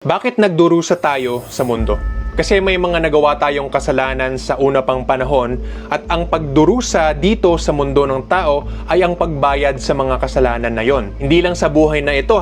Bakit nagdurusa tayo sa mundo? Kasi may mga nagawa tayong kasalanan sa una pang panahon at ang pagdurusa dito sa mundo ng tao ay ang pagbayad sa mga kasalanan na yon. Hindi lang sa buhay na ito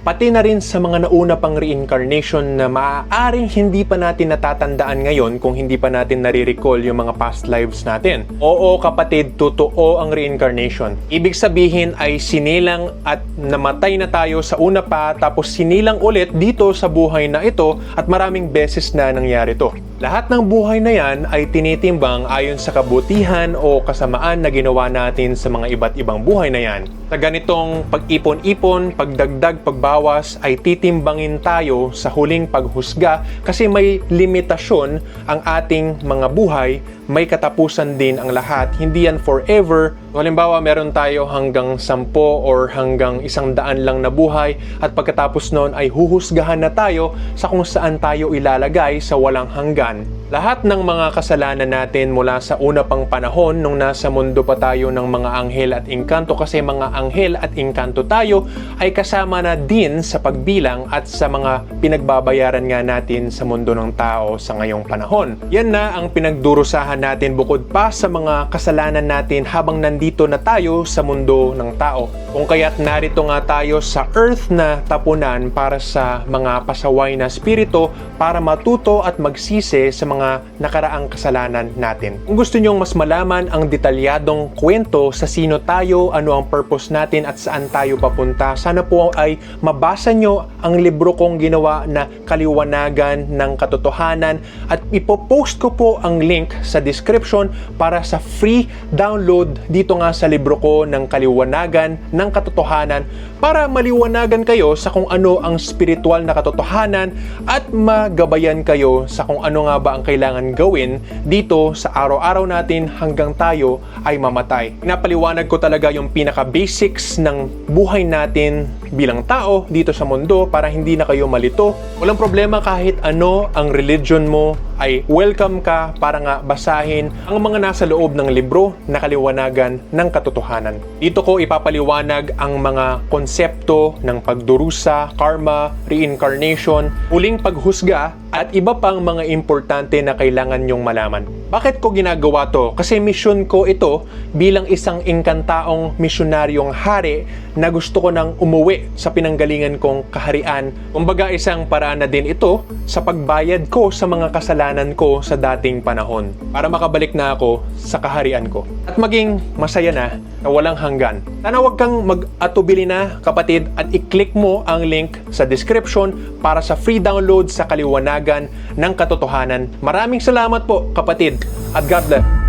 pati na rin sa mga nauna pang reincarnation na maaaring hindi pa natin natatandaan ngayon kung hindi pa natin nare-recall yung mga past lives natin. Oo kapatid, totoo ang reincarnation. Ibig sabihin ay sinilang at namatay na tayo sa una pa tapos sinilang ulit dito sa buhay na ito at maraming beses na nangyari ito. Lahat ng buhay na yan ay tinitimbang ayon sa kabutihan o kasamaan na ginawa natin sa mga iba't ibang buhay na yan. Sa ganitong pag-ipon-ipon, pagdagdag, pagbawas ay titimbangin tayo sa huling paghusga kasi may limitasyon ang ating mga buhay, may katapusan din ang lahat, hindi yan forever. Halimbawa, meron tayo hanggang 10 or hanggang 100 lang na buhay at pagkatapos noon ay huhusgahan na tayo sa kung saan tayo ilalagay sa walang hanggan. Lahat ng mga kasalanan natin mula sa una pang panahon nung nasa mundo pa tayo ng mga anghel at engkanto kasi mga anghel at engkanto tayo ay kasama na din sa pagbilang at sa mga pinagbabayaran nga natin sa mundo ng tao sa ngayong panahon. Yan na ang pinagdurusahan natin bukod pa sa mga kasalanan natin habang nandito na tayo sa mundo ng tao. Kung kaya't narito nga tayo sa earth na tapunan para sa mga pasaway na spirito para matuto at magsisi sa mga nakaraang kasalanan natin. Kung gusto nyong mas malaman ang detalyadong kwento sa sino tayo, ano ang purpose natin at saan tayo papunta, sana po ay mabasa nyo ang libro kong ginawa na Kaliwanagan ng Katotohanan at ipopost ko po ang link sa description para sa free download dito nga sa libro ko ng Kaliwanagan ng Katotohanan para maliwanagan kayo sa kung ano ang spiritual na katotohanan at magabayan kayo sa kung ano nga ba ang kailangan gawin dito sa araw-araw natin hanggang tayo ay mamatay. Pinapaliwanag ko talaga yung pinaka-basics ng buhay natin bilang tao dito sa mundo para hindi na kayo malito. Walang problema kahit ano ang religion mo ay welcome ka para nga basahin ang mga nasa loob ng libro na Kaliwanagan ng Katotohanan. Dito ko ipapaliwanag ang mga konsepto ng pagdurusa, karma, reincarnation, huling paghusga at iba pang mga importante na kailangan nyong malaman. Bakit ko ginagawa to? Kasi mission ko ito bilang isang engkantaong misyonaryong hari na gusto ko nang umuwi sa pinanggalingan kong kaharian. Kumbaga isang paraan na din ito sa pagbayad ko sa mga kasalanan ko sa dating panahon para makabalik na ako sa kaharian ko at maging masaya na walang hanggan. Sana huwag kang mag-atubili na kapatid at i-click mo ang link sa description para sa free download sa Kaliwanagan ng Katotohanan. Maraming salamat po kapatid at God bless.